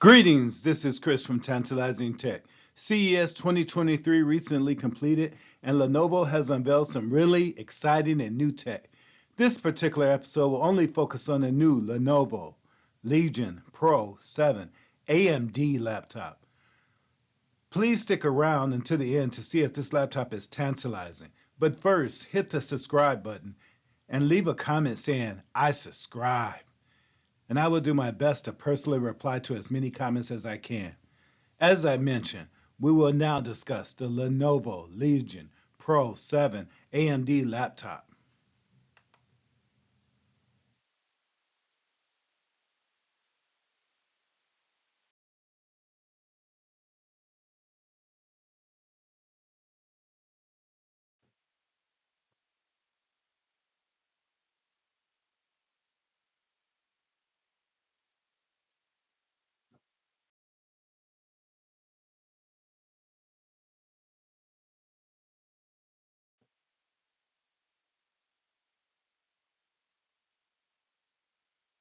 Greetings, this is Chris from Tantalizing Tech. CES 2023 recently completed, and Lenovo has unveiled some really exciting and new tech. This particular episode will only focus on the new Lenovo Legion Pro 7 AMD laptop. Please stick around until the end to see if this laptop is tantalizing. But first, hit the subscribe button and leave a comment saying, "I subscribe." And I will do my best to personally reply to as many comments as I can. As I mentioned, we will now discuss the Lenovo Legion Pro 7 AMD laptop.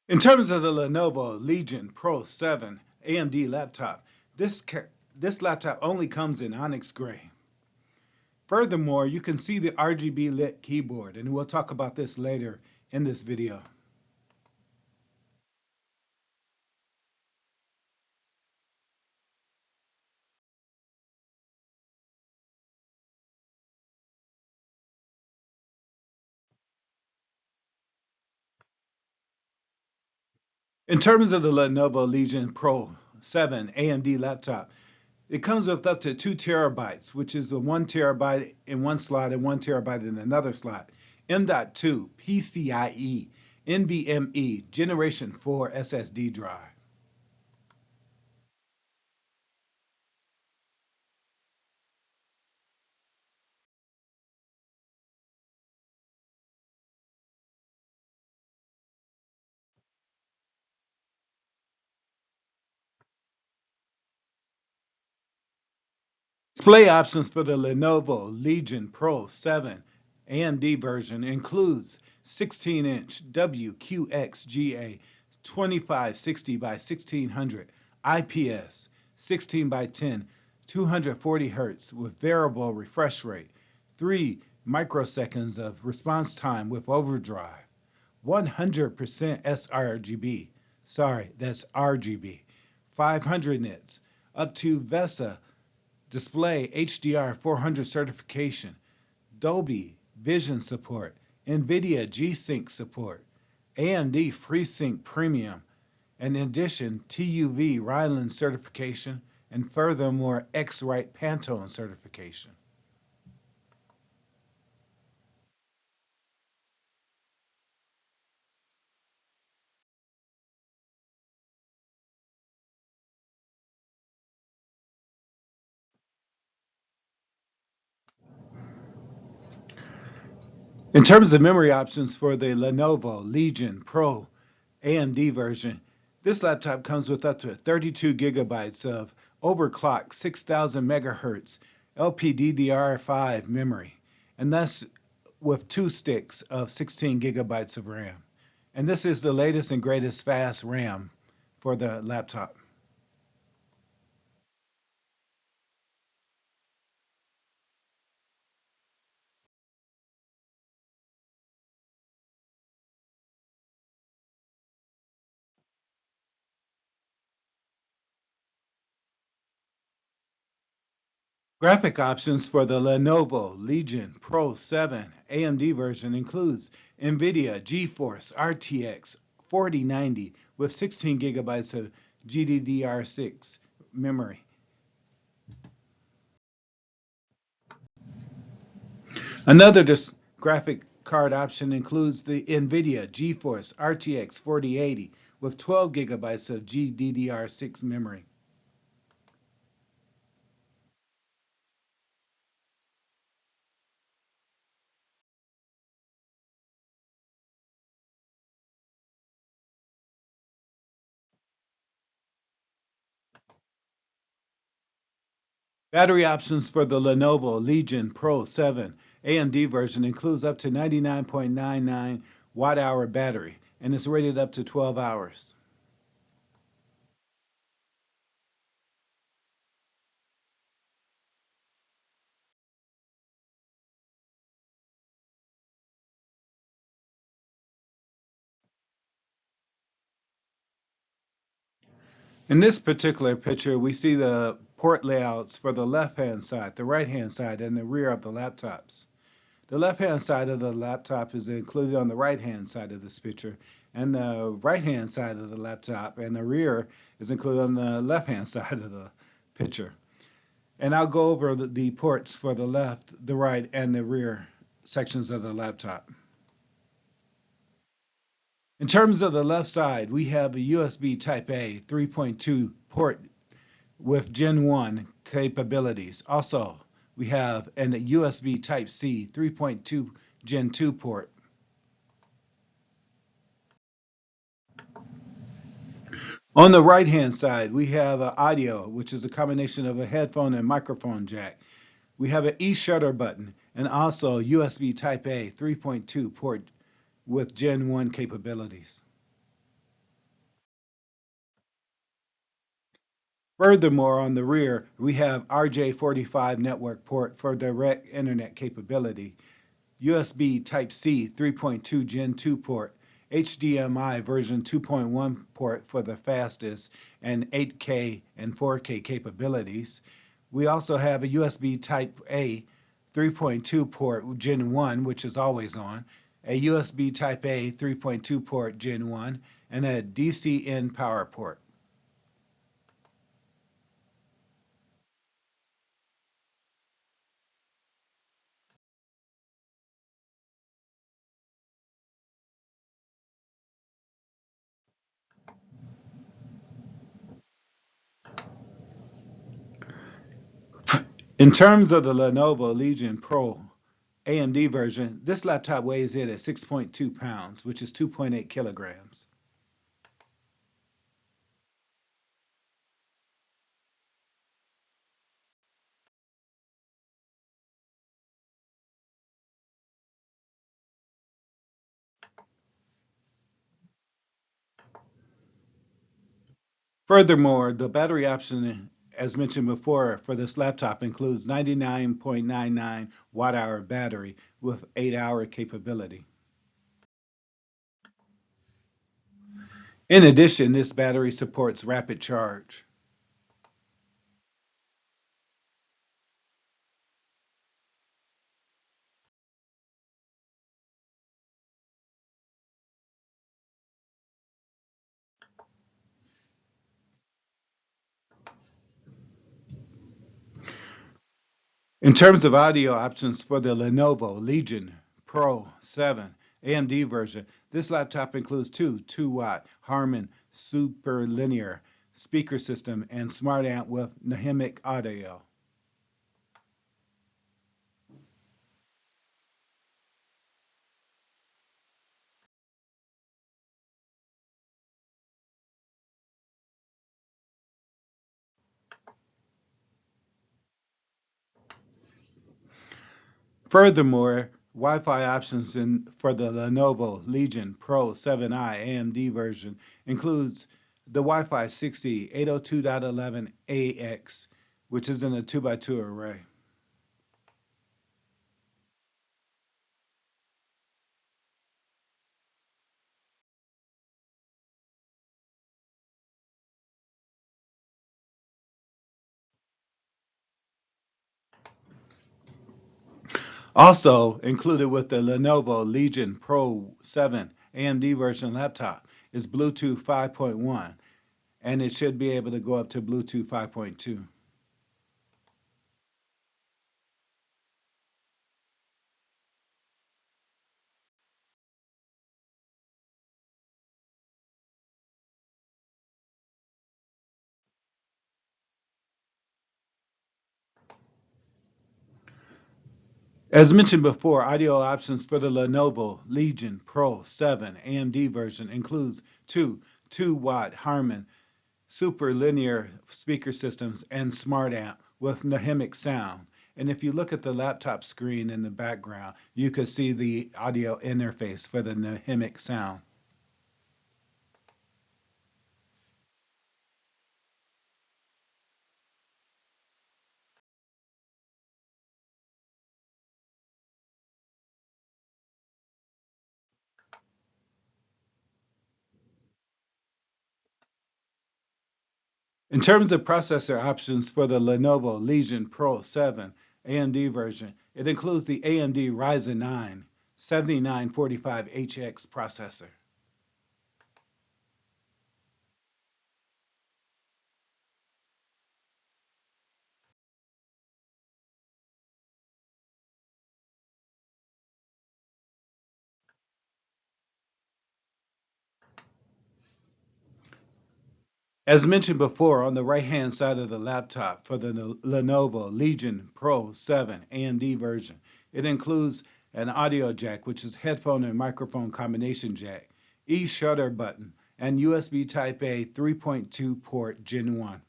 In terms of the Lenovo Legion Pro 7 AMD laptop, this laptop only comes in onyx gray. Furthermore, you can see the RGB lit keyboard, and we'll talk about this later in this video. In terms of the Lenovo Legion Pro 7 AMD laptop, it comes with up to 2 terabytes, which is the 1 terabyte in one slot and 1 terabyte in another slot. M.2 PCIe NVMe Generation 4 SSD drive. Display options for the Lenovo Legion Pro 7 AMD version includes 16-inch WQXGA 2560 by 1600 IPS 16 by 10 240 Hz with variable refresh rate, 3 microseconds of response time with overdrive, 100% sRGB, sorry, that's RGB, 500 nits, up to VESA display HDR 400 certification, Dolby Vision support, NVIDIA G-Sync support, AMD FreeSync Premium, and in addition, TUV Ryland certification, and furthermore, X-Rite Pantone certification. In terms of memory options for the Lenovo Legion Pro AMD version, this laptop comes with up to 32 gigabytes of overclocked 6000 megahertz LPDDR5 memory, and that's with 2 sticks of 16 gigabytes of RAM. And this is the latest and greatest fast RAM for the laptop. Graphic options for the Lenovo Legion Pro 7 AMD version includes NVIDIA GeForce RTX 4090 with 16 gigabytes of GDDR6 memory. Another graphic card option includes the NVIDIA GeForce RTX 4080 with 12 gigabytes of GDDR6 memory. Battery options for the Lenovo Legion Pro 7 AMD version includes up to 99.99 watt-hour battery, and it's rated up to 12 hours. In this particular picture, we see the port layouts for the left-hand side, the right-hand side, and the rear of the laptops. The left-hand side of the laptop is included on the right-hand side of this picture, and the right-hand side of the laptop and the rear is included on the left-hand side of the picture. And I'll go over the ports for the left, the right, and the rear sections of the laptop. In terms of the left side, we have a USB Type A 3.2 port with Gen 1 capabilities. Also, we have a USB Type C 3.2 Gen 2 port. On the right hand side, we have audio, which is a combination of a headphone and microphone jack. We have an e-shutter button and also USB Type A 3.2 port with Gen 1 capabilities. Furthermore, on the rear, we have RJ45 network port for direct internet capability, USB Type-C 3.2 Gen 2 port, HDMI version 2.1 port for the fastest and 8K and 4K capabilities. We also have a USB Type-A 3.2 port Gen 1, which is always on, a USB Type-A 3.2 port Gen 1, and a DC-in power port. In terms of the Lenovo Legion Pro AMD version, this laptop weighs in at 6.2 pounds, which is 2.8 kilograms. Furthermore, the battery option, as mentioned before, for this laptop includes 99.99 watt-hour battery with 8-hour capability. In addition, this battery supports rapid charge. In terms of audio options for the Lenovo Legion Pro 7 AMD version, this laptop includes two 2-watt Harman superlinear speaker system and smart amp with dynamic audio. Furthermore, Wi-Fi options for the Lenovo Legion Pro 7i AMD version includes the Wi-Fi 6E 802.11ax, which is in a 2x2 array. Also included with the Lenovo Legion Pro 7 AMD version laptop is Bluetooth 5.1, and it should be able to go up to Bluetooth 5.2. As mentioned before, audio options for the Lenovo Legion Pro 7 AMD version includes two 2-watt Harman superlinear speaker systems and smart amp with dynamic sound. And if you look at the laptop screen in the background, you could see the audio interface for the dynamic sound. In terms of processor options for the Lenovo Legion Pro 7 AMD version, it includes the AMD Ryzen 9 7945HX processor. As mentioned before, on the right-hand side of the laptop for the Lenovo Legion Pro 7 AMD version, it includes an audio jack, which is headphone and microphone combination jack, e-shutter button, and USB Type-A 3.2 port Gen 1.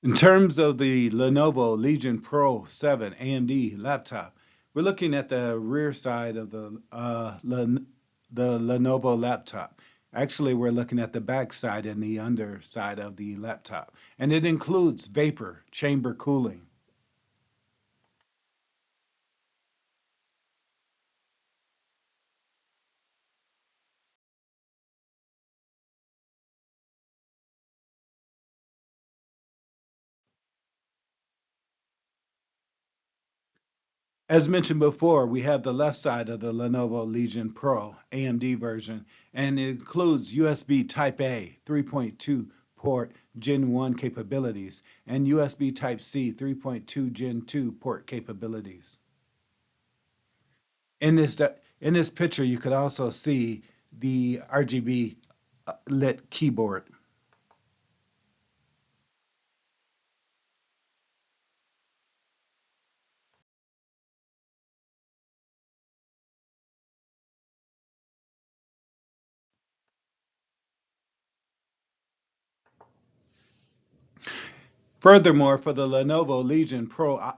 In terms of the Lenovo Legion Pro 7 AMD laptop, we're looking at the rear side of the Lenovo laptop. Actually, we're looking at the back side and the underside of the laptop, and it includes vapor chamber cooling. As mentioned before, we have the left side of the Lenovo Legion Pro AMD version, and it includes USB Type-A 3.2 port Gen 1 capabilities and USB Type-C 3.2 Gen 2 port capabilities. In this picture, you could also see the RGB lit keyboard. Furthermore, for the Lenovo Legion Pro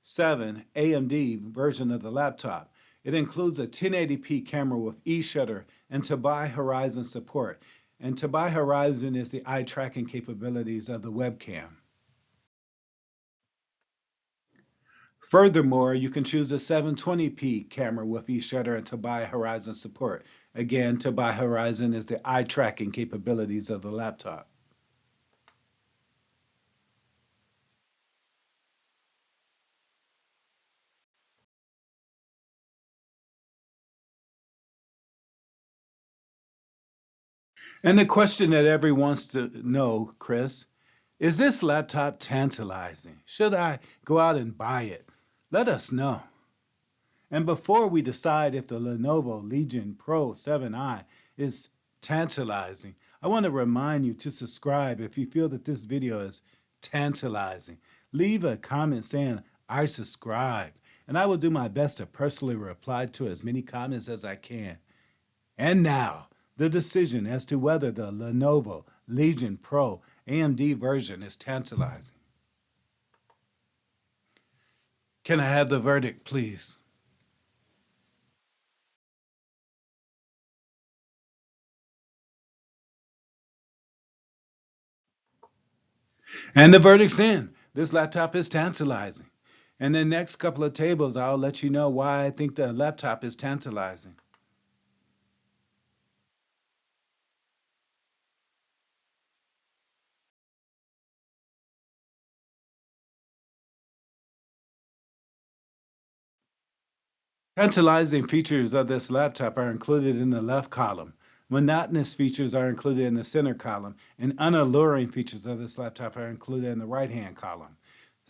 7 AMD version of the laptop, it includes a 1080p camera with e-shutter and to-buy horizon support. And to-buy horizon is the eye tracking capabilities of the webcam. Furthermore, you can choose a 720p camera with e-shutter and to-buy horizon support. Again, to-buy horizon is the eye tracking capabilities of the laptop. And the question that everyone wants to know, Chris, is this laptop tantalizing? Should I go out and buy it? Let us know. And before we decide if the Lenovo Legion Pro 7i is tantalizing, I want to remind you to subscribe if you feel that this video is tantalizing. Leave a comment saying, I subscribe, and I will do my best to personally reply to as many comments as I can. And now, the decision as to whether the Lenovo Legion Pro AMD version is tantalizing. Can I have the verdict, please? And the verdict's in. This laptop is tantalizing. And the next couple of tables, I'll let you know why I think the laptop is tantalizing. Tantalizing features of this laptop are included in the left column. Monotonous features are included in the center column, and unalluring features of this laptop are included in the right-hand column.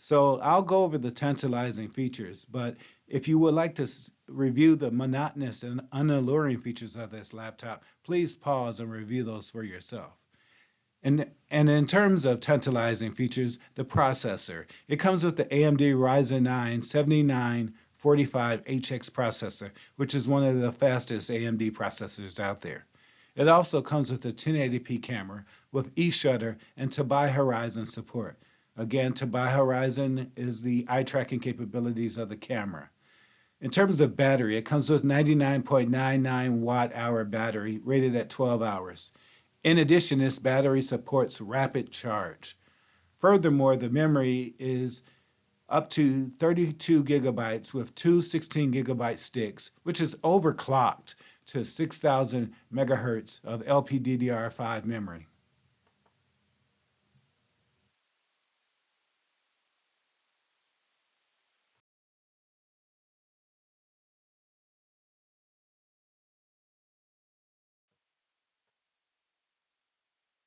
So I'll go over the tantalizing features, but if you would like to review the monotonous and unalluring features of this laptop, please pause and review those for yourself. And in terms of tantalizing features, the processor. It comes with the AMD Ryzen 9 7945HX processor, which is one of the fastest AMD processors out there. It also comes with a 1080p camera with e-shutter and to-buy horizon support. Again, to-buy horizon is the eye tracking capabilities of the camera. In terms of battery, it comes with 99.99 watt hour battery rated at 12 hours. In addition, this battery supports rapid charge. Furthermore, the memory is up to 32 gigabytes with two 16 gigabyte sticks, which is overclocked to 6,000 megahertz of LPDDR5 memory.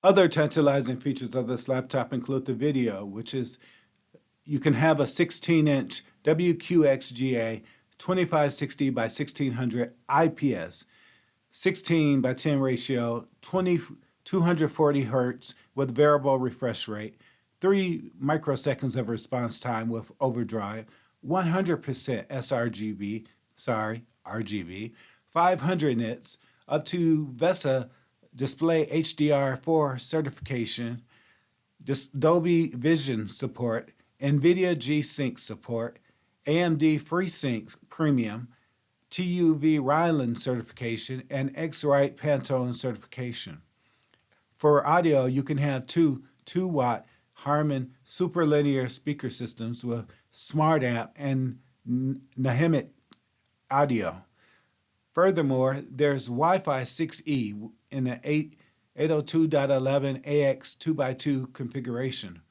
Other tantalizing features of this laptop include the video, which is you can have a 16-inch WQXGA 2560 by 1600 IPS 16 by 10 ratio, 240 hertz with variable refresh rate, 3 microseconds of response time with overdrive, 100% sRGB, RGB, 500 nits, up to VESA Display HDR4 certification, Dolby Vision support, NVIDIA G-Sync support, AMD FreeSync Premium, TUV Ryland certification, and X-Rite Pantone certification. For audio, you can have two 2-watt Harman superlinear speaker systems with Smart App and Nahimic audio. Furthermore, there's Wi-Fi 6E in the 802.11ax 2x2 configuration.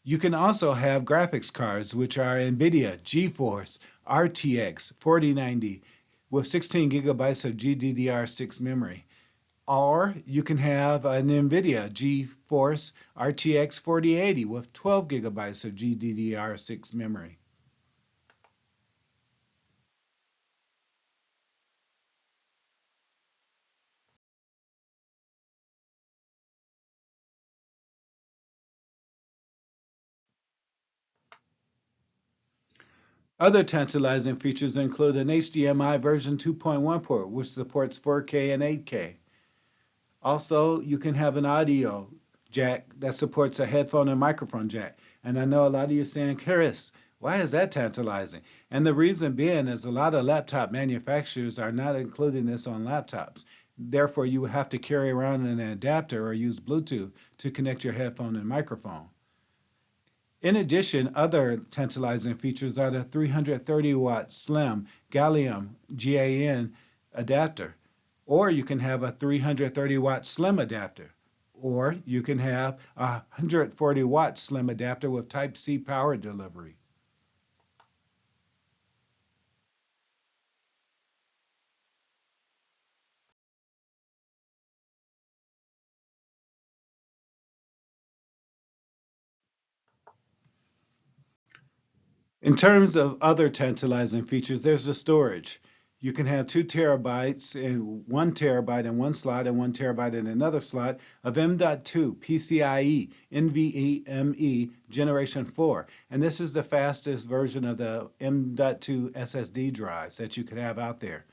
You can also have graphics cards, which are NVIDIA GeForce RTX 4090 with 16 gigabytes of GDDR6 memory. Or you can have an NVIDIA GeForce RTX 4080 with 12 gigabytes of GDDR6 memory. Other tantalizing features include an HDMI version 2.1 port, which supports 4K and 8K. Also, you can have an audio jack that supports a headphone and microphone jack. And I know a lot of you are saying, Chris, why is that tantalizing? And the reason being is a lot of laptop manufacturers are not including this on laptops. Therefore, you would have to carry around an adapter or use Bluetooth to connect your headphone and microphone. In addition, other tantalizing features are the 330-watt slim gallium GaN adapter, or you can have a 330-watt slim adapter, or you can have a 140-watt slim adapter with Type-C power delivery. In terms of other tantalizing features, there's the storage. You can have 2 terabytes and 1 terabyte in one slot and 1 terabyte in another slot of M.2 PCIe NVMe Generation 4. And this is the fastest version of the M.2 SSD drives that you could have out there.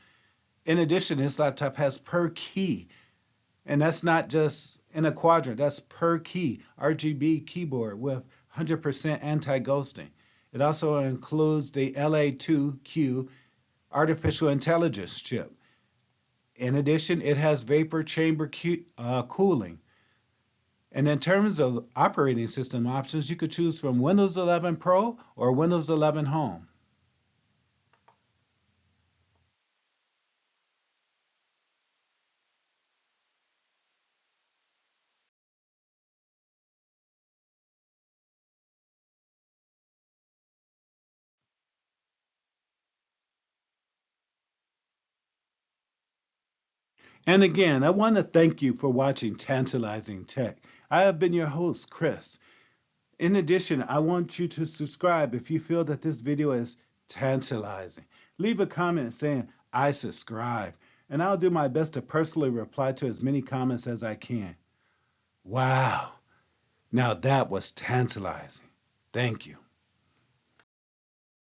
In addition, this laptop has per key, and that's not just in a quadrant, that's per key RGB keyboard with 100% anti-ghosting. It also includes the LA2Q artificial intelligence chip. In addition, it has vapor chamber cooling. And in terms of operating system options, you could choose from Windows 11 Pro or Windows 11 Home. And again, I want to thank you for watching Tantalizing Tech. I have been your host, Chris. In addition, I want you to subscribe if you feel that this video is tantalizing. Leave a comment saying, I subscribe, and I'll do my best to personally reply to as many comments as I can. Wow, now that was tantalizing. Thank you.